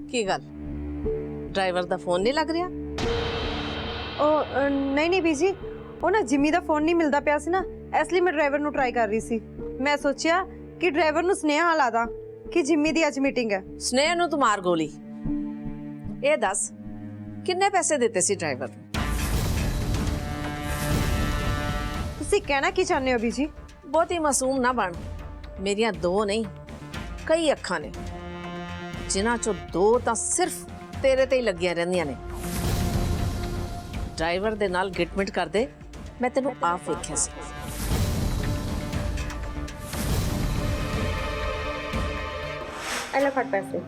की गल ड्राइवर दा फोन नहीं लग रहा? नहीं नहीं बीजी, वो ना जिम्मी दा फोन नहीं मिलता पिया सी ना, इसलिए मैं ड्राइवर नू ट्राई कर रही सी। मैं सोचिया कि ड्राइवर नू स्नेहा ला दा कि जिम्मी दी अज मीटिंग है। स्नेह नू तू मार गोली। ये दस किन्ने पैसे देते सी ड्राइवर नू? तुसी कहना की चाहते हो बीजी? बहुत ही मासूम ना बन। मेरिया दो नहीं कई अखां ने, जिन्हां चों दो तां सिर्फ तेरे ते ही लगियां रहिंदियां ने। ड्राइवर दे नाल गिटमिट कर दे, मैं तेनू आप वेख्या सी। एले फट पैसे।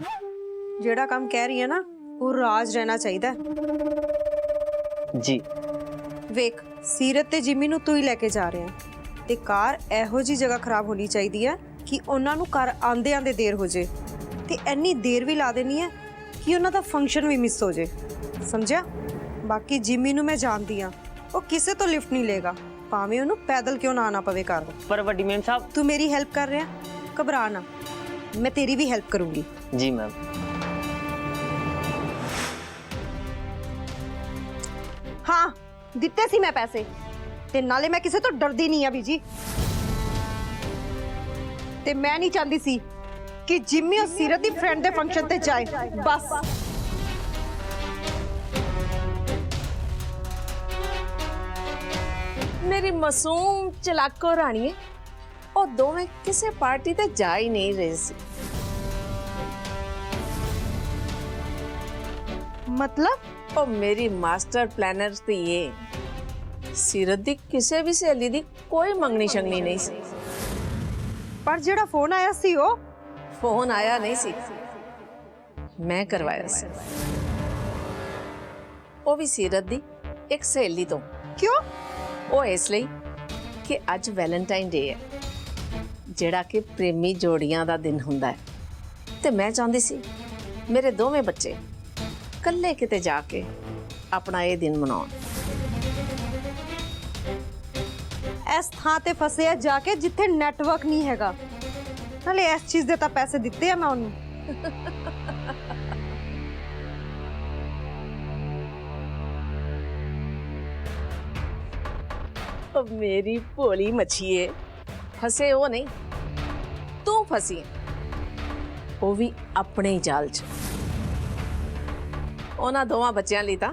जेड़ा काम कह रही है ना वो राज रहना चाहिए। जी वेख सीरत ते जिम्मी नू तू ही लेके जा रहे हैं ते कार एहो जी जगह खराब होनी चाहिए है कि उन्हां नू घर आंदे आंदे देर हो जाए ते इन्नी देर भी ला देनी है कि उन्हां दा फंक्शन भी मिस हो जाए। समझिया? बाकी जिम्मी नू मैं जानती हाँ, वो किसे तो लिफ्ट नहीं लेगा, भावें उन्हें पैदल क्यों ना आना पवे घर। पर वड्डी मैम साहब। तू मेरी हेल्प कर रहा है, घबरा ना, मैं तेरी भी हेल्प करूंगी। जी मैम। हाँ दिते सी मैं पैसे ते नाले मैं किसे तो डरदी नहीं है बीजी। ते मैं नहीं चाहती सी कि जिम्मी और सीरत दी फ्रेंड दे फंक्शन ते जाए। बस मेरी मासूम चलाको राणीए, ਉਹ ਦੋਵੇਂ ਕਿਸੇ ਪਾਰਟੀ ਤੇ ਜਾ ਹੀ ਨਹੀਂ ਰਹੇ ਸੀ। मतलब ਉਹ ਮੇਰੀ ਮਾਸਟਰ ਪਲਾਨਰ ਤੇ ਇਹ ਸੀਰਤ ਦੀ ਕਿਸੇ ਵੀ ਸਹੇਲੀ ਦੀ ਕੋਈ ਮੰਗਣੀ ਸ਼ੰਗਣੀ ਨਹੀਂ ਸੀ। पर जेड़ा फोन आया सी वो फोन आया नहीं सी, मैं करवाया सी। वो भी सीरत दी एक सहेली तो। क्यों? वो इसलिए कि अज वैलेंटाइन डे है, जेड़ा कि प्रेमी जोड़ियां दा दिन हुंदा है ते मैं चाहती सी मेरे दोवें बच्चे कल्ले किते जाके अपना ये दिन मनाउण। इस थां ते फसे है जाके जिथे नेटवर्क नहीं हैगा। नाले इस चीज दे तां पैसे दिते हैं मैं उन्हें। अब मेरी भोली मछिए, फसे वो नहीं, तू फसी वो भी अपने ही जाल च। उन्हां दोवां बच्चियां लई तां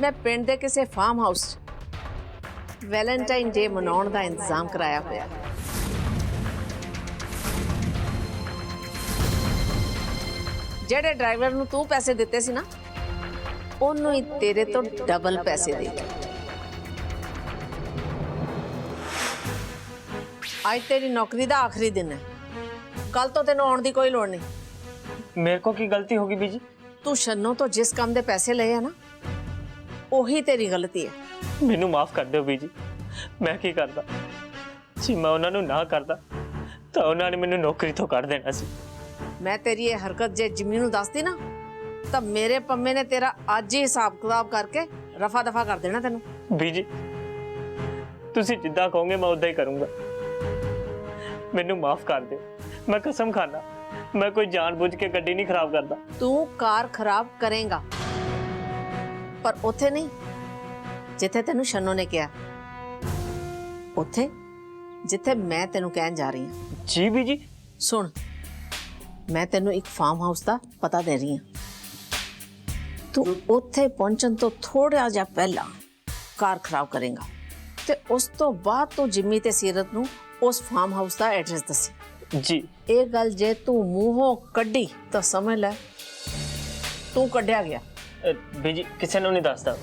मैं पिंड दे किसे फार्म हाउस च वैलेंटाइन डे मनाउण दा इंतजाम कराया होया। जेड़े ड्राइवर नूं तू पैसे दिते सी ना, ओनू ही तेरे तो डबल पैसे दे। आज तेरी नौकरी दा आखिरी दिन है, कल तो तेनों आउण दी कोई लोड़ नहीं। मेरे को की गलती होगी बीजी? तू शन्नो तो जिस काम दे पैसे लए है ना, ओही तेरी गलती है। मैनू माफ कर दो बीजी, मैं की करदा जी? मैं उन्होंने ना करदा तो उन्होंने मैनू नौकरी तो कर देना सी। मैं तेरी ये हरकत जे जिम्मी नूं दसदी ना, तब मेरे पम्मे ने तेरा अज ही हिसाब किताब करके रफा दफा कर देना तेनों। बीजी तुसी जिद्दां कहोगे मैं उदा ही करूंगा, मैनू माफ कर दो। मैं कसम खाना मैं कोई जानबूझ के गड्डी नहीं खराब करता। तू कार खराब करेगा पर उथे नहीं जिथे तेनू शन्नो ने कहा, उथे जिथे मैं तेनू कहन जा रही हूं। जी बीजी। सुन, मैं तेनू एक फार्म हाउस का पता दे रही हूं। तू उथे पहुंचन तो थोड़ा जा पहला कार खराब करेगा ते उस तो बाद तो जिम्मी ते सीरत नू उस फार्म हाउस का एड्रैस दसी। जी। ये गल जे तू मूहों कड्डी तो समझ लै तू कड्डिया गया। बीजी किसी ने नहीं दसदा।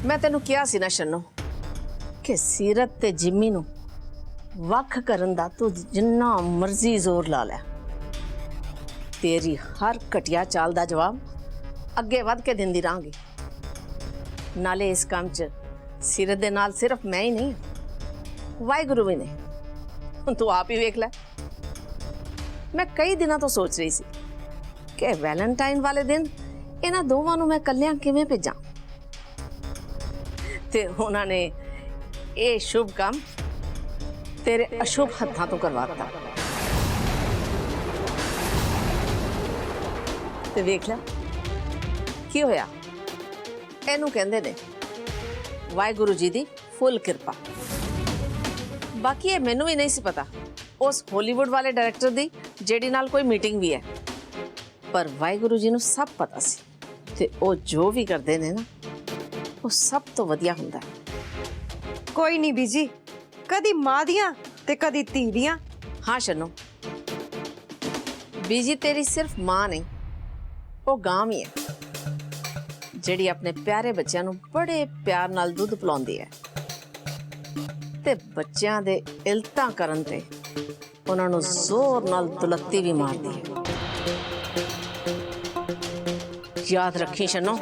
मैं तेनू किया सी ना शन्नो कि सीरत ते जिम्मी नू वख करन दा तू जिन्ना मर्जी जोर ला लै, तेरी हर घटिया चाल दा जवाब अगे वध के दिंदी रहांगी। नाले इस काम च सीरत दे नाल सिर्फ मैं ही नहीं, वाहिगुरु भी नहीं। हुण तू आप ही वेख लै। मैं कई दिनों तो सोच रही सी कि वैलेंटाइन वाले दिन इन्हां दोवां नू मैं कल्लियां किवें भेजां ते उन्होंने ये शुभ काम तेरे अशुभ हत्थां तो करवाता। ਤੇ ਵੇਖ ਲੈ ਕੀ ਹੋਇਆ। ਇਹਨੂੰ ਕਹਿੰਦੇ ਨੇ ਵਾਹਿਗੁਰੂ ਜੀ ਦੀ ਫੁੱਲ ਕਿਰਪਾ। ਬਾਕੀ ਇਹ ਮੈਨੂੰ ਵੀ ਨਹੀਂ ਸੀ ਪਤਾ ਉਸ ਹਾਲੀਵੁੱਡ ਵਾਲੇ ਡਾਇਰੈਕਟਰ ਦੀ ਜਿਹੜੀ ਨਾਲ ਕੋਈ ਮੀਟਿੰਗ ਵੀ ਹੈ, ਪਰ ਵਾਹਿਗੁਰੂ ਜੀ ਨੂੰ ਸਭ ਪਤਾ ਸੀ ਤੇ ਉਹ ਜੋ ਵੀ ਕਰਦੇ ਨੇ ਨਾ ਉਹ ਸਭ ਤੋਂ ਵਧੀਆ ਹੁੰਦਾ ਹੈ। ਕੋਈ ਨਹੀਂ ਬੀਜੀ, ਕਦੀ ਮਾਂ ਦੀਆਂ ਤੇ ਕਦੀ ਧੀ ਦੀਆਂ। ਹਾਂ ਸ਼ਨੋ, ਬੀਜੀ ਤੇਰੀ ਸਿਰਫ ਮਾਂ ਨਹੀਂ, ਉਹ ਗਾਂ ਵੀ ਹੈ ਜਿਹੜੀ ਆਪਣੇ ਪਿਆਰੇ ਬੱਚਿਆਂ ਨੂੰ ਬੜੇ ਪਿਆਰ ਨਾਲ ਦੁੱਧ ਪਿਲਾਉਂਦੀ ਹੈ ਤੇ ਬੱਚਿਆਂ ਦੇ ਇਲਤਾਂ ਕਰਨ ਤੇ ਉਹਨਾਂ ਨੂੰ ਜ਼ੋਰ ਨਾਲ ਦੁਲੱਤੀ ਵੀ ਮਾਰਦੀ ਹੈ। ਯਾਦ ਰੱਖੀ ਸ਼ਨੋ।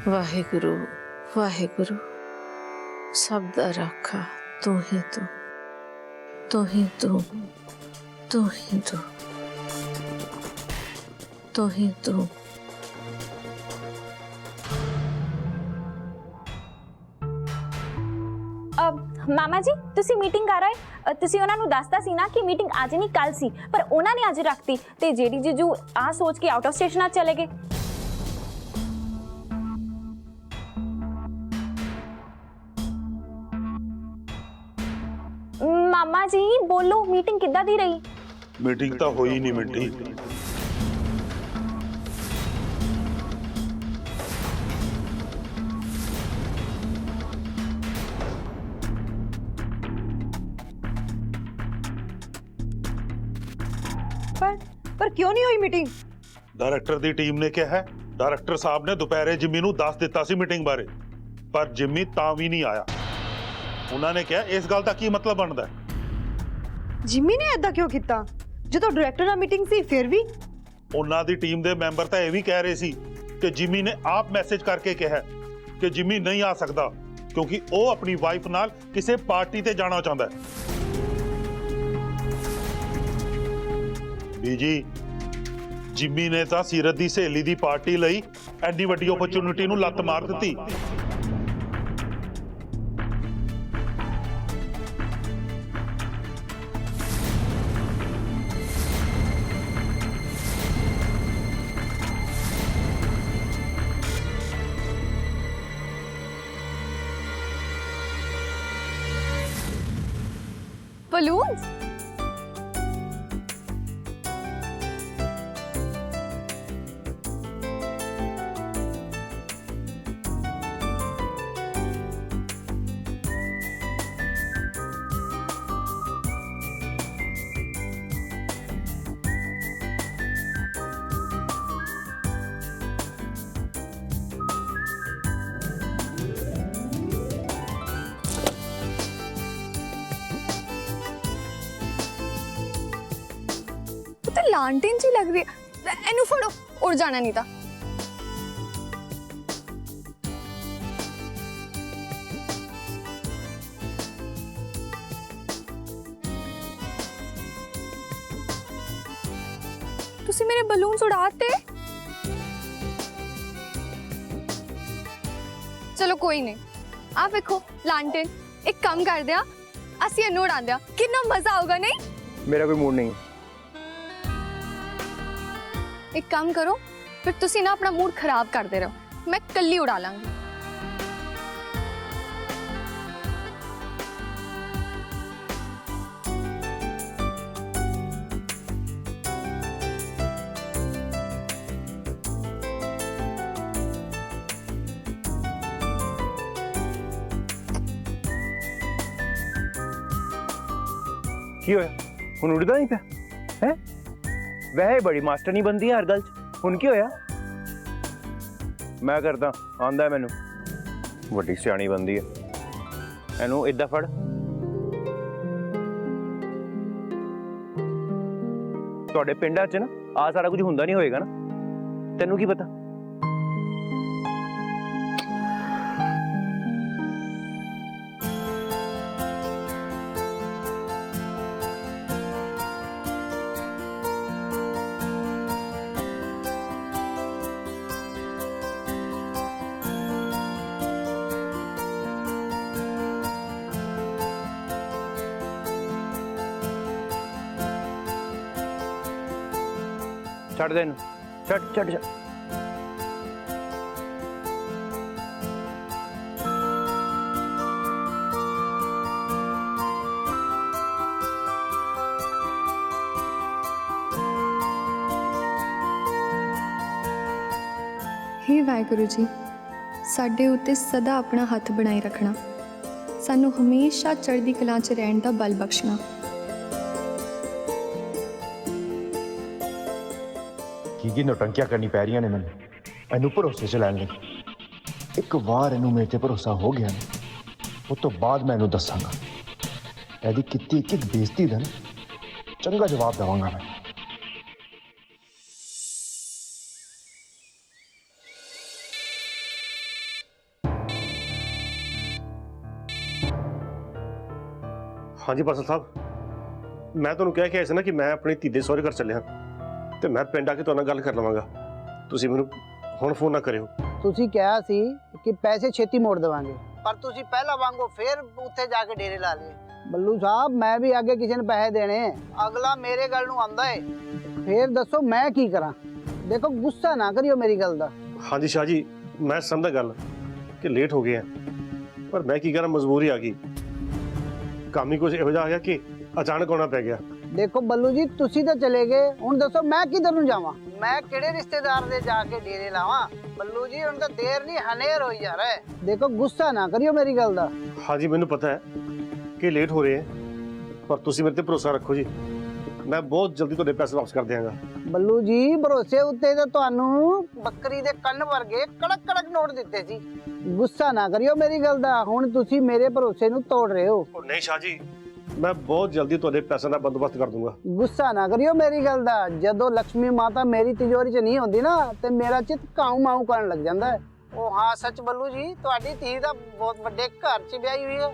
ਵਾਹਿਗੁਰੂ ਵਾਹਿਗੁਰੂ, ਸਭ ਦਾ ਰਾਖਾ ਤੂੰ ਹੀ ਤੂੰ, ਤੂੰ ਹੀ ਤੂੰ, ਤੂੰ ਹੀ ਤੂੰ, ਤੂੰ ਹੀ ਤੂੰ। ਮਾਮਾ ਜੀ ਤੁਸੀਂ ਮੀਟਿੰਗ ਕਰ ਰਹੇ, ਤੁਸੀਂ ਉਹਨਾਂ ਨੂੰ ਦੱਸਤਾ ਸੀ ਨਾ ਕਿ ਮੀਟਿੰਗ ਅੱਜ ਨਹੀਂ ਕੱਲ ਸੀ, ਪਰ ਉਹਨਾਂ ਨੇ ਅੱਜ ਰੱਖਤੀ ਤੇ ਜਿਹੜੀ ਜੀਜੂ ਆ ਸੋਚ ਕੇ ਆਊਟ ਆਫ ਸਟੇਸ਼ਨ ਆ ਚਲੇ ਗਏ। ਮਾਮਾ ਜੀ ਬੋਲੋ, ਮੀਟਿੰਗ ਕਿੱਦਾਂ ਦੀ ਰਹੀ? ਮੀਟਿੰਗ ਤਾਂ ਹੋਈ ਨਹੀਂ ਮਿੰਟੀ। ਪਰ ਕਿਉਂ ਨਹੀਂ ਹੋਈ ਮੀਟਿੰਗ? ਡਾਇਰੈਕਟਰ ਦੀ ਟੀਮ ਨੇ ਕਿਹਾ ਹੈ, ਡਾਇਰੈਕਟਰ ਸਾਹਿਬ ਨੇ ਦੁਪਹਿਰੇ ਜਿੰਮੀ ਨੂੰ ਦੱਸ ਦਿੱਤਾ ਸੀ ਮੀਟਿੰਗ ਬਾਰੇ, ਪਰ ਜਿੰਮੀ ਤਾਂ ਵੀ ਨਹੀਂ ਆਇਆ। ਉਹਨਾਂ ਨੇ ਕਿਹਾ ਇਸ ਗੱਲ ਦਾ ਕੀ ਮਤਲਬ ਬਣਦਾ? ਜਿੰਮੀ ਨੇ ਐਦਾਂ ਕਿਉਂ ਕੀਤਾ? ਜਦੋਂ ਡਾਇਰੈਕਟਰ ਨਾਲ ਮੀਟਿੰਗ ਸੀ ਫਿਰ ਵੀ ਉਹਨਾਂ ਦੀ ਟੀਮ ਦੇ ਮੈਂਬਰ ਤਾਂ ਇਹ ਵੀ ਕਹਿ ਰਹੇ ਸੀ ਕਿ ਜਿੰਮੀ ਨੇ ਆਪ ਮੈਸੇਜ ਕਰਕੇ ਕਿਹਾ ਕਿ ਜਿੰਮੀ ਨਹੀਂ ਆ ਸਕਦਾ ਕਿਉਂਕਿ ਉਹ ਆਪਣੀ ਵਾਈਫ ਨਾਲ ਕਿਸੇ ਪਾਰਟੀ ਤੇ ਜਾਣਾ ਚਾਹੁੰਦਾ ਹੈ। ਬੀਜੀ, ਜਿੰਮੀ ਨੇ ਤਾਂ ਸੀਰਤ ਦੀ ਸਹੇਲੀ ਦੀ ਪਾਰਟੀ ਲਈ ਐਡੀ ਵੱਡੀ ਓਪਰਚੁਨਿਟੀ ਨੂੰ ਲੱਤ ਮਾਰ ਦਿੱਤੀ। balloons? ਲਾਂਟੇਨ ਜੀ ਲੱਗ ਰਹੀ ਹੈ। ਇਹਨੂੰ ਫੜੋ, ਉੜ ਜਾਣਾ ਨਹੀਂ ਤਾਂ। ਤੁਸੀਂ ਮੇਰੇ ਬਲੂਨਸ ਉਡਾਤੇ। ਚਲੋ ਕੋਈ ਨਹੀਂ, ਆ ਵੇਖੋ ਲਾਂਟੇਨ। ਇੱਕ ਕੰਮ ਕਰਦੇ ਆ, ਅਸੀਂ ਇਹਨੂੰ ਉਡਾਉਂਦੇ ਆ, ਕਿੰਨਾ ਮਜ਼ਾ ਆਊਗਾ ਨਹੀਂ? मेरा कोई मूड नहीं है। ਇੱਕ ਕੰਮ ਕਰੋ, ਫਿਰ ਤੁਸੀਂ ਨਾ ਆਪਣਾ ਮੂਡ ਖਰਾਬ ਕਰਦੇ ਰਹੋ, ਮੈਂ ਕੱਲੀ ਉਡਾ ਲਾਂਗੀ। की होया हुन उड़दा नहीं पिया है? वह बड़ी मास्टर नहीं बनती है हर गल च। हुन की होया? मैं करदा आंदा मैनू, वड्डी सियाणी बनदी है। एनू इदा फड़, तुहाडे पिंडां च ना आ सारा कुछ हुंदा नहीं होएगा ना, तैनू की पता? छड़ दे इनू, छड़ छड़ छड़। हे वाहिगुरु जी, ਸਾਡੇ ਉੱਤੇ ਸਦਾ ਆਪਣਾ ਹੱਥ ਬਣਾਈ ਰੱਖਣਾ, ਸਾਨੂੰ ਹਮੇਸ਼ਾ ਚੜ੍ਹਦੀ ਕਲਾ 'ਚ ਰਹਿਣ ਦਾ ਬਲ ਬਖਸ਼ਣਾ। ਕੀ ਨੋਟੰਕੀਆਂ ਕਰਨੀ ਪੈ ਰਹੀਆਂ ਨੇ ਮੈਨੂੰ ਇਹਨੂੰ ਭਰੋਸੇ 'ਚ ਲੈਣ ਲਈ। ਇੱਕ ਵਾਰ ਇਹਨੂੰ ਮੇਰੇ ਤੇ ਭਰੋਸਾ ਹੋ ਗਿਆ ਨਾ, ਉਸ ਤੋਂ ਬਾਅਦ ਮੈਂ ਇਹਨੂੰ ਦੱਸਾਂਗਾ। ਇਹਦੀ ਕੀਤੀ ਇੱਕ ਬੇਇੱਜ਼ਤੀ ਦਾ ਨਾ ਚੰਗਾ ਜਵਾਬ ਦੇਵਾਂਗਾ ਮੈਂ। हाँ जी पासल साहब, मैं तुहानू कह के आया सी ना कि मैं अपनी धी दे सहुरे घर चलिया ते मैं पिंड आके तुहाडे नाल गल कर लवांगा। तुसीं मैनू हुण फोन ना करियो। ਤੁਸੀਂ ਕਿਹਾ ਸੀ ਕਿ ਪੈਸੇ ਛੇਤੀ ਮੋੜ ਦੇਵਾਂਗੇ, ਪਰ ਤੁਸੀਂ ਪਹਿਲਾਂ ਵਾਂਗੋ ਫੇਰ ਉੱਥੇ ਜਾ ਕੇ ਡੇਰੇ ਲਾ ਲਏ। ਬੱਲੂ ਸਾਹਿਬ, ਮੈਂ ਵੀ ਅੱਗੇ ਕਿਸੇ ਨੂੰ ਪੈਸੇ ਦੇਣੇ, ਅਗਲਾ ਮੇਰੇ ਗੱਲ ਨੂੰ ਆਂਦਾ ਏ, ਫੇਰ ਦੱਸੋ ਮੈਂ ਕੀ ਕਰਾਂ? ਦੇਖੋ ਗੁੱਸਾ ਨਾ ਕਰਿਓ ਮੇਰੀ ਗੱਲ ਦਾ। हाँ जी शाह जी, मैं समझदा गल कि लेट हो गए हैं, पर मैं की करा, मजबूरी आ गई। काम ही कुछ इहो जिहा आ गया कि अचानक आना पै गया। ਦੇਖੋ ਬੱਲੂ ਜੀ, ਤੁਸੀਂ ਤਾਂ ਚਲੇ ਗਏ, ਹੁਣ ਦੱਸੋ ਮੈਂ ਕਿੱਧਰ ਨੂੰ ਜਾਵਾਂ? ਮੈਂ ਕਿਹੜੇ ਰਿਸ਼ਤੇਦਾਰ ਦੇ ਜਾ ਕੇ ਡੇਰੇ ਲਾਵਾਂ? ਬੱਲੂ ਜੀ, ਹੁਣ ਤਾਂ ਦੇਰ ਨਹੀਂ ਹਨੇਰ ਹੋਈ ਜਾ ਰਿਹਾ ਹੈ। ਦੇਖੋ ਗੁੱਸਾ ਨਾ ਕਰਿਓ ਮੇਰੀ ਗੱਲ ਦਾ। हाँ जी, मैनू पता है कि लेट हो रहे हैं, पर तुसीं मेरे ते भरोसा रखो जी, मैं बहुत जल्दी तुहाडे पैसे वापस कर देंगा। ਬੱਲੂ ਜੀ, ਭਰੋਸੇ ਉੱਤੇ ਤਾਂ ਤੁਹਾਨੂੰ ਬੱਕਰੀ ਦੇ ਕੰਨ ਵਰਗੇ ਕੜਕ ਕੜਕ ਨੋਟ ਦਿੱਤੇ ਸੀ। ਗੁੱਸਾ ਨਾ ਕਰਿਓ ਮੇਰੀ ਗੱਲ ਦਾ, ਹੁਣ ਤੁਸੀਂ ਮੇਰੇ ਭਰੋਸੇ ਨੂੰ ਤੋੜ ਰਹੇ ਹੋ। और नहीं शाह जी, मैं बहुत जल्दी तुहाडे पैसों का बंदोबस्त कर दूंगा। ਗੁੱਸਾ ਨਾ ਕਰਿਓ ਮੇਰੀ ਗੱਲ ਦਾ। ਜਦੋਂ ਲక్ష్ਮੀ ਮਾਤਾ ਮੇਰੀ ਤਿਜੋਰੀ 'ਚ ਨਹੀਂ ਹੁੰਦੀ ਨਾ, ਤੇ ਮੇਰਾ ਚਿੱਤ ਕਾਉ ਮਾਉ ਕਰਨ ਲੱਗ ਜਾਂਦਾ ਹੈ। ਉਹ ਹਾਂ ਸੱਚ ਬੱਲੂ ਜੀ, ਤੁਹਾਡੀ ਧੀ ਦਾ ਬਹੁਤ ਵੱਡੇ ਘਰ 'ਚ ਵਿਆਹੀ ਹੋਈ ਹੈ।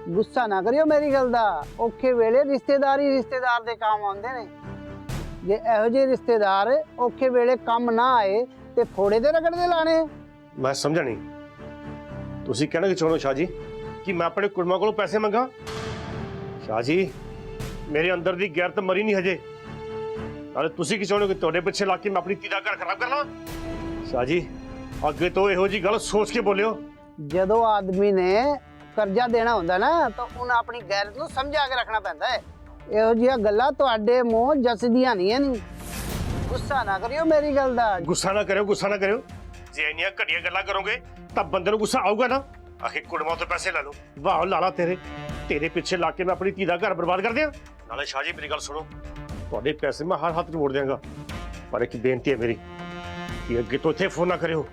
ਗੁੱਸਾ ਨਾ ਕਰਿਓ ਮੇਰੀ ਗੱਲ ਦਾ। ਔਖੇ ਵੇਲੇ ਰਿਸ਼ਤੇਦਾਰੀ ਰਿਸ਼ਤੇਦਾਰ ਦੇ ਕੰਮ ਆਉਂਦੇ ਨੇ। ਜੇ ਇਹੋ ਜਿਹੇ ਰਿਸ਼ਤੇਦਾਰ ਔਖੇ ਵੇਲੇ ਕੰਮ ਨਾ ਆਏ ਤੇ ਫੋੜੇ ਤੇ ਰਗੜਦੇ ਲਾਣੇ। मैं समझा नहीं, तुसीं कहना कि चाहते हो शाह जी कि मैं अपने कुड़मां कोलों पैसे मंगा? शाह जी, मेरे अंदर दी गैरत मरी नहीं हजे। नाले तुसीं की चाहते हो कि तुहाडे पिछे लग के मैं अपनी धी दा घर खराब कर लवां? शाह जी, अगे तो इहो जी गल सोच के बोलियो। ਜਦੋਂ ਆਦਮੀ ਨੇ ਕਰਜ਼ਾ ਦੇਣਾ ਹੁੰਦਾ ਨਾ, ਤਾਂ ਉਹਨੂੰ ਆਪਣੀ ਗੈਰਤ ਨੂੰ ਸਮਝਾ ਕੇ ਰੱਖਣਾ ਪੈਂਦਾ ਹੈ। ਇਹੋ ਜਿਹੀਆਂ ਗੱਲਾਂ ਤੁਹਾਡੇ ਮੂੰਹ ਜਸਦੀਆਂ ਨਹੀਂ ਨੇ। ਗੁੱਸਾ ਨਾ ਕਰਿਓ ਮੇਰੀ ਗੱਲ ਦਾ। गुस्सा ना करो, गुस्सा ना करो। जे इन्नियां घटिया गल्लां करोगे तां बंदे नूं गुस्सा आऊगा ना। आखिर कुड़मां तो पैसे ले लो, वाह लाला तेरे पिछे ला के मैं अपनी धी दा घर बर्बाद कर दियां। नाले शाह जी मेरी गल सुनो, तुहाडे पैसे मैं हर हाथ च मोड़ देंगा, पर एक बेनती है मेरी कि अगे तो इत्थे फोन ना करियो।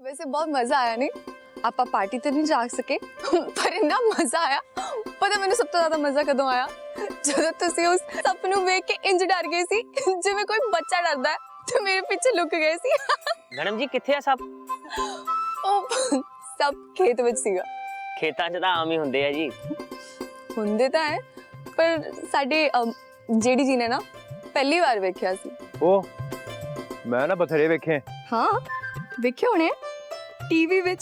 वैसे बहुत मजा आया नहीं ਆਪਾਂ ਪਾਰਟੀ ਤੇ ਨਹੀਂ ਜਾ ਸਕੇ ਪਰ ਇੰਨਾ ਮਜ਼ਾ ਆਇਆ ਪਤਾ ਮੈਨੂੰ ਸਭ ਤੋਂ ਜ਼ਿਆਦਾ ਮਜ਼ਾ ਕਦੋਂ ਆਇਆ ਜਦੋਂ ਤੁਸੀਂ ਉਸ ਸੱਪ ਨੂੰ ਵੇਖ ਕੇ ਇੰਜ ਡਰ ਗਏ ਸੀ ਜਿਵੇਂ ਕੋਈ ਬੱਚਾ ਡਰਦਾ ਹੈ ਤੇ ਮੇਰੇ ਪਿੱਛੇ ਲੁਕ ਗਏ ਸੀ ਮੈਡਮ ਜੀ ਕਿੱਥੇ ਆ ਸਭ? ਉਹ ਸਭ ਖੇਤ ਵਿੱਚ ਸੀਗਾ ਖੇਤਾਂ 'ਚ ਤਾਂ ਆਮ ਹੀ ਹੁੰਦੇ ਆ ਜੀ। ਹੁੰਦੇ ਤਾਂ ਹੈ ਪਰ ਸਾਡੇ ਜਿਹੜੀ ਜੀ ਨੇ ਨਾ ਪਹਿਲੀ ਵਾਰ ਵੇਖਿਆ ਸੀ। ਉਹ ਮੈਂ ਨਾ ਬਥੇਰੇ ਵੇਖੇ। ਹਾਂ ਵੇਖੇ ਹੋਣੇ ਟੀਵੀ ਵਿੱਚ।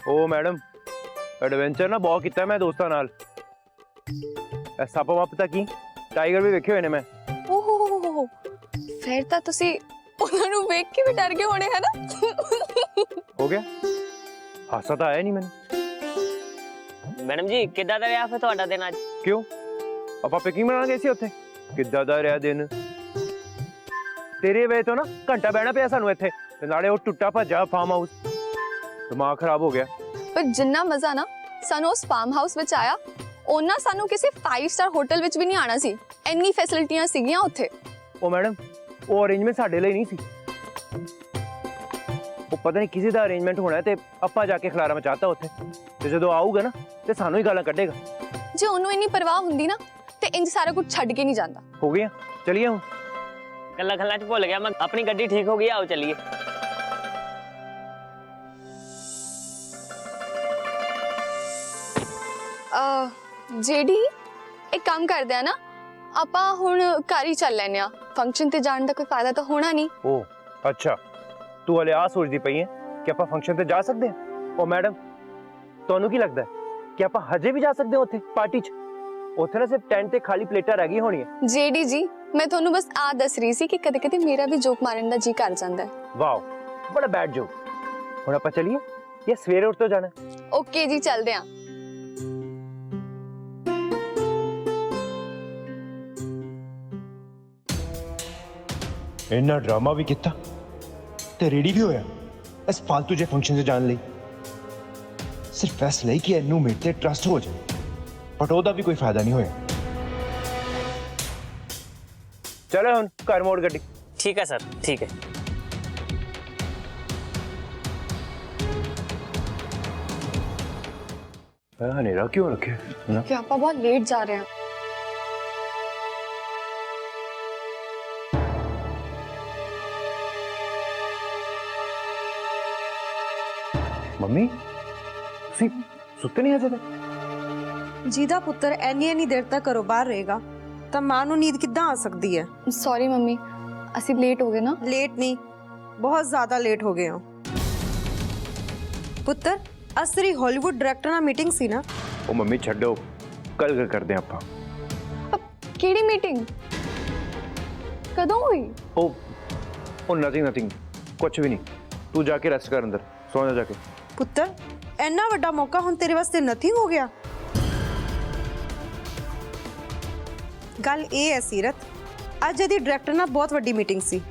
ਉਹ ਮੈਡਮ ਐਡਵੈਂਚਰ ਨਾ ਬਹੁਤ ਕੀਤਾ ਮੈਂ ਦੋਸਤਾਂ ਨਾਲ। ਇਹ ਸੱਪ ਵੱਪ ਤਾਂ ਕੀ ਟਾਈਗਰ ਵੀ ਵੇਖੇ ਹੋਏ ਨੇ ਮੈਂ। ਓਹ ਫਿਰ ਤਾਂ ਤੁਸੀਂ ਉਹਨਾਂ ਨੂੰ ਵੇਖ ਕੇ ਵੀ ਡਰ ਗਏ ਹੋਣੇ ਹੈ ਨਾ। ਹੋ ਗਿਆ ਹਾਸਾ ਤਾਂ ਆਇਆ ਨਹੀਂ ਮੈਨੂੰ। ਮੈਡਮ ਜੀ ਕਿੱਦਾਂ ਦਾ ਰਿਹਾ ਫਿਰ ਤੁਹਾਡਾ ਦਿਨ ਅੱਜ? ਕਿਉਂ ਆਪਾਂ ਪਿਕਨਿਕ ਮਨਾਉਣ ਗਏ ਸੀ ਉੱਥੇ। ਕਿੱਦਾਂ ਦਾ ਰਿਹਾ ਦਿਨ? ਤੇਰੇ ਵੇ ਤੋਂ ਨਾ ਘੰਟਾ ਬਹਿਣਾ ਪਿਆ ਸਾਨੂੰ ਇੱਥੇ ਤੇ ਨਾਲੇ ਉਹ ਟੁੱਟਾ ਭੱਜਾ ਫਾਰਮ ਹਾਊਸ। ਦਿਮਾਗ ਖਰਾਬ ਹੋ ਗਿਆ। ਪਰ ਜਿੰਨਾ ਮਜ਼ਾ ਨਾ ਸਾਨੂੰ ਉਸ ਫਾਰਮ ਹਾਊਸ ਵਿੱਚ ਆਇਆ ਉਹਨਾਂ ਸਾਨੂੰ ਕਿਸੇ 5 ਸਟਾਰ ਹੋਟਲ ਵਿੱਚ ਵੀ ਨਹੀਂ ਆਣਾ ਸੀ। ਇੰਨੀ ਫੈਸਿਲਿਟੀਆਂ ਸੀਗੀਆਂ ਉੱਥੇ। ਉਹ ਮੈਡਮ ਉਹ ਅਰੇਂਜਮੈਂਟ ਸਾਡੇ ਲਈ ਨਹੀਂ ਸੀ। ਉਹ ਪਤਾ ਨਹੀਂ ਕਿਸੇ ਦਾ ਅਰੇਂਜਮੈਂਟ ਹੋਣਾ ਤੇ ਆਪਾਂ ਜਾ ਕੇ ਖਲਾਰਾ ਮਚਾਤਾ ਉੱਥੇ ਤੇ ਜਦੋਂ ਆਊਗਾ ਨਾ ਤੇ ਸਾਨੂੰ ਹੀ ਗਾਲਾਂ ਕੱਢੇਗਾ। ਜੇ ਉਹਨੂੰ ਇੰਨੀ ਪਰਵਾਹ ਹੁੰਦੀ ਨਾ ਤੇ ਇੰਜ ਸਾਰਾ ਕੁਝ ਛੱਡ ਕੇ ਨਹੀਂ ਜਾਂਦਾ। ਹੋ ਗਿਆ ਚਲੀਏ ਹੁਣ। ਗੱਲਾਂ ਗੱਲਾਂ 'ਚ ਭੁੱਲ ਗਿਆ ਮੈਂ ਆਪਣੀ ਗੱਡੀ ਠੀਕ ਹੋ ਗਈ ਆਓ ਚੱਲੀਏ। ਜਿਹੜੀ ਇੱਕ ਕੰਮ ਕਰਦੇ ਆ ਨਾ ਆਪਾਂ ਹੁਣ ਘਰ ਹੀ ਚੱਲ ਲੈਨੇ ਆ। ਫੰਕਸ਼ਨ ਤੇ ਜਾਣ ਦਾ ਕੋਈ ਫਾਇਦਾ ਤਾਂ ਹੋਣਾ ਨਹੀਂ। ਉਹ ਅੱਛਾ ਤੂੰ ਹਲੇ ਆ ਸੋਚਦੀ ਪਈ ਹੈ ਕਿ ਆਪਾਂ ਫੰਕਸ਼ਨ ਤੇ ਜਾ ਸਕਦੇ ਹਾਂ? ਉਹ ਮੈਡਮ ਤੁਹਾਨੂੰ ਕੀ ਲੱਗਦਾ ਕਿ ਆਪਾਂ ਹਜੇ ਵੀ ਜਾ ਸਕਦੇ ਹਾਂ ਉੱਥੇ ਪਾਰਟੀ 'ਚ? ਉੱਥੇ ਨਾ ਸਿਰਫ ਟੈਂਟ ਤੇ ਖਾਲੀ ਪਲੇਟਾਂ ਰਹਿ ਗਈ ਹੋਣੀਆਂ। ਜੇਡੀ ਜੀ ਮੈਂ ਤੁਹਾਨੂੰ ਬਸ ਆ ਦੱਸ ਰਹੀ ਸੀ ਕਿ ਕਦੇ ਕਦੇ ਮੇਰਾ ਵੀ ਜੋਕ ਮਾਰਨ ਦਾ ਜੀ ਕਰ ਜਾਂਦਾ ਹੈ। ਵਾਓ ਬੜਾ ਬੈਡ ਜੋਕ। ਹੁਣ ਆਪਾਂ ਚੱਲੀਏ ਜਾਂ ਸਵੇਰੇ ਉੱਠ ਤੋਂ ਜਾਣਾ? ਓਕੇ ਜੀ ਚੱਲਦੇ ਆ। ਇੰਨਾ ਡਰਾਮਾ ਵੀ ਕੀਤਾ ਤੇ ਰੈਡੀ ਵੀ ਹੋਇਆ ਇਸ ਫालतू ਜੇ ਫੰਕਸ਼ਨ 'ਚ ਜਾਣ ਲਈ ਸਿਰਫ ਇਸ ਲਈ ਕਿ ਇਹਨੂੰ ਮੇਰੇ ਤੇ ਟਰਸਟ ਹੋ ਜਾਏ। ਬਟ ਉਹਦਾ ਵੀ ਕੋਈ ਫਾਇਦਾ ਨਹੀਂ ਹੋਇਆ। ਚਲੋ ਹੁਣ ਘਰ ਮੋੜ ਗੱਡੀ। ਠੀਕ ਹੈ ਸਰ ਠੀਕ ਹੈ। ਹਨੇਰਾ ਕਿਉਂ ਰੱਖਿਆ ਨਾ? ਕਿ ਆਪਾਂ ਬਹੁਤ ਲੇਟ ਜਾ ਰਹੇ ਹਾਂ। ਮੰਮੀ ਤੁਸੀਂ ਸੁੱਤੇ ਨਹੀਂ ਅਜੇ ਤੱਕ? ਜਿਹਦਾ ਪੁੱਤਰ ਐਨੀ ਦੇਰ ਤੱਕ ਘਰੋਂ ਬਾਹਰ ਰਹੇਗਾ ਤਾਂ ਮਾਂ ਨੂੰ ਨੀਂਦ ਕਿੱਦਾਂ ਆ ਸਕਦੀ ਹੈ? ਸੌਰੀ ਮੰਮੀ ਅਸੀਂ ਲੇਟ ਹੋ ਗਏ ਨਾ। ਲੇਟ ਨਹੀਂ ਬਹੁਤ ਜ਼ਿਆਦਾ ਲੇਟ ਹੋ ਗਏ ਹੋ। ਪੁੱਤਰ ਅਸਰੀ ਹਾਲੀਵੁੱਡ ਡਾਇਰੈਕਟਰ ਨਾਲ ਮੀਟਿੰਗ ਸੀ ਨਾ? ਉਹ ਮੰਮੀ ਛੱਡੋ ਕੱਲ ਗੱਲ ਕਰਦੇ ਹਾਂ ਆਪਾਂ। ਕਿਹੜੀ ਮੀਟਿੰਗ? ਕਦੋਂ ਹੋਈ? ਉਹ ਨਥਿੰਗ ਕੁਝ ਵੀ ਨਹੀਂ। ਤੂੰ ਜਾ ਕੇ ਰੈਸਟ ਕਰ ਅੰਦਰ ਸੌਂ ਜਾ ਕੇ। ਪੁੱਤਰ ਇੰਨਾ ਵੱਡਾ ਮੌਕਾ ਹੁਣ ਤੇਰੇ ਵਾਸਤੇ ਨਥਿੰਗ ਹੋ ਗਿਆ? ਗੱਲ ਇਹ ਹੈ ਸੀਰਤ ਅੱਜ ਇਹਦੀ ਡਾਇਰੈਕਟਰ ਨਾਲ ਬਹੁਤ ਵੱਡੀ ਮੀਟਿੰਗ ਸੀ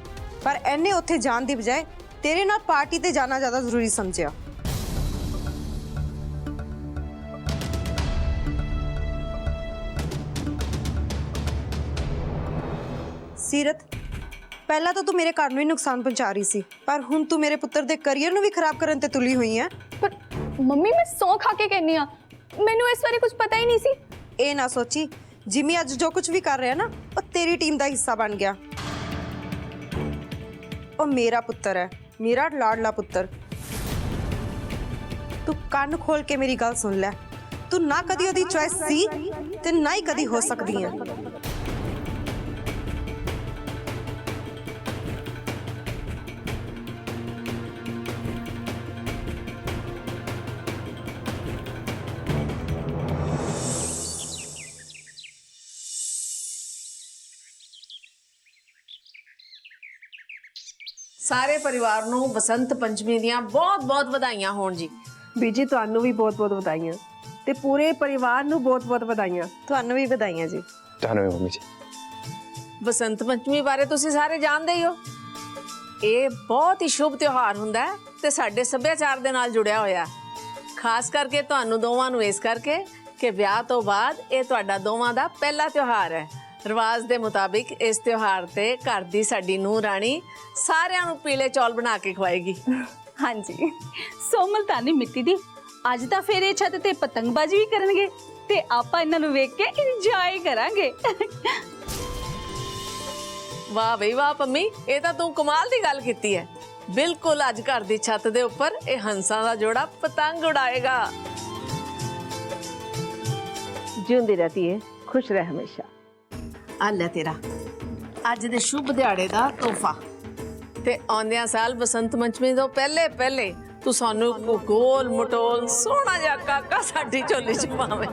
ਪਰ ਇਹਨੇ ਉੱਥੇ ਜਾਣ ਦੀ ਬਜਾਏ ਤੇਰੇ ਨਾਲ ਪਾਰਟੀ ਤੇ ਜਾਣਾ ਜ਼ਿਆਦਾ ਜ਼ਰੂਰੀ ਸਮਝਿਆ। ਸੀਰਤ ਪਹਿਲਾਂ ਤਾਂ ਤੂੰ ਮੇਰੇ ਘਰ ਨੂੰ ਹੀ ਨੁਕਸਾਨ ਪਹੁੰਚਾ ਰਹੀ ਸੀ ਪਰ ਹੁਣ ਤੂੰ ਮੇਰੇ ਪੁੱਤਰ ਦੇ ਕੈਰੀਅਰ ਨੂੰ ਵੀ ਖਰਾਬ ਕਰਨ ਤੇ ਤੁਲੀ ਹੋਈ ਹੈ। ਪਰ ਮੰਮੀ ਮੈਂ ਸੌਂ ਖਾ ਕੇ ਕਹਿੰਨੀ ਆ ਮੈਨੂੰ ਇਸ ਬਾਰੇ ਕੁਝ ਪਤਾ ਹੀ ਨਹੀਂ ਸੀ। ਇਹ ਨਾ ਸੋਚੀ ਜਿਮੀ ਅੱਜ ਜੋ ਕੁਝ ਵੀ ਕਰ ਰਿਹਾ ਨਾ ਉਹ ਤੇਰੀ ਟੀਮ ਦਾ ਹਿੱਸਾ ਬਣ ਗਿਆ। ਉਹ ਮੇਰਾ ਪੁੱਤਰ ਹੈ ਮੇਰਾ ਲਾਡਲਾ ਪੁੱਤਰ। ਤੂੰ ਕੰਨ ਖੋਲ ਕੇ ਮੇਰੀ ਗੱਲ ਸੁਣ ਲੈ। ਤੂੰ ਨਾ ਕਦੀ ਉਹਦੀ ਚੋਇਸ ਸੀ ਤੇ ਨਾ ਹੀ ਕਦੀ ਹੋ ਸਕਦੀ ਹੈ। ਸਾਰੇ ਪਰਿਵਾਰ ਨੂੰ ਬਸੰਤ ਪੰਚਮੀ ਦੀਆਂ ਬਹੁਤ-ਬਹੁਤ ਵਧਾਈਆਂ ਹੋਣ ਜੀ। ਬੀਜੀ ਤੁਹਾਨੂੰ ਵੀ ਬਹੁਤ-ਬਹੁਤ ਵਧਾਈਆਂ ਤੇ ਪੂਰੇ ਪਰਿਵਾਰ ਨੂੰ ਬਹੁਤ-ਬਹੁਤ ਵਧਾਈਆਂ। ਤੁਹਾਨੂੰ ਵੀ ਵਧਾਈਆਂ ਜੀ। ਤੁਹਾਨੂੰ ਵੀ ਮੰਮੀ ਜੀ। ਬਸੰਤ ਪੰਚਮੀ ਬਾਰੇ ਤੁਸੀਂ ਸਾਰੇ ਜਾਣਦੇ ਹੀ ਹੋ। ਇਹ ਬਹੁਤ ਹੀ ਸ਼ੁਭ ਤਿਉਹਾਰ ਹੁੰਦਾ ਹੈ ਤੇ ਸਾਡੇ ਸੱਭਿਆਚਾਰ ਦੇ ਨਾਲ ਜੁੜਿਆ ਹੋਇਆ ਹੈ। ਖਾਸ ਕਰਕੇ ਤੁਹਾਨੂੰ ਦੋਵਾਂ ਨੂੰ ਇਸ ਕਰਕੇ ਕਿ ਵਿਆਹ ਤੋਂ ਬਾਅਦ ਇਹ ਤੁਹਾਡਾ ਦੋਵਾਂ ਦਾ ਪਹਿਲਾ ਤਿਉਹਾਰ ਹੈ। ਰਿਵਾਜ ਦੇ ਮੁਤਾਬਿਕ ਇਸ ਤਿਉਹਾਰ ਤੇ ਘਰ ਦੀ ਸਾਡੀ ਨੂੰਹ ਰਾਣੀ ਸਾਰਿਆਂ ਨੂੰ ਪੀਲੇ ਚੌਲ ਬਣਾ ਕੇ ਖਵਾਏਗੀ। ਹਾਂਜੀ ਸੋ ਮਲਤਾਨੀ ਮਿੱਟੀ ਦੀ ਅੱਜ ਤਾਂ ਫੇਰ ਇਹ ਛੱਤ ਤੇ ਪਤੰਗਬਾਜ਼ੀ ਵੀ ਕਰਨਗੇ ਤੇ ਆਪਾਂ ਇਹਨਾਂ ਨੂੰ ਵੇਖ ਕੇ ਇੰਜੋਏ ਕਰਾਂਗੇ। ਵਾਹ ਬਈ ਵਾਹ ਪੰਮੀ, ਇਹ ਤਾਂ ਤੂੰ ਕਮਾਲ ਦੀ ਗੱਲ ਕੀਤੀ ਹੈ। ਬਿਲਕੁਲ ਅੱਜ ਘਰ ਦੀ ਛੱਤ ਦੇ ਉੱਪਰ ਇਹ ਹੰਸਾਂ ਦਾ ਜੋੜਾ ਪਤੰਗ ਉਡਾਏਗਾ। ਜਿਉਂਦੀ ਰਹਤੀ ਹੈ, ਖੁਸ਼ ਰਹਿ ਹਮੇਸ਼ਾ। ਆ ਲੈ ਤੇਰਾ ਅੱਜ ਦੇ ਸ਼ੁਭ ਦਿਹਾੜੇ ਦਾ ਤੋਹਫਾ। ਤੇ ਆਉਂਦਿਆਂ ਸਾਲ ਬਸੰਤ ਪੰਚਮੀ ਤੋਂ ਪਹਿਲੇ ਪਹਿਲੇ ਤੂੰ ਸਾਨੂੰ ਗੋਲ ਮਟੋਲ ਸੋਹਣਾ ਜਿਹਾ ਕਾਕਾ ਸਾਡੀ ਝੋਲੀ ਚ ਪਾਵੇਂ।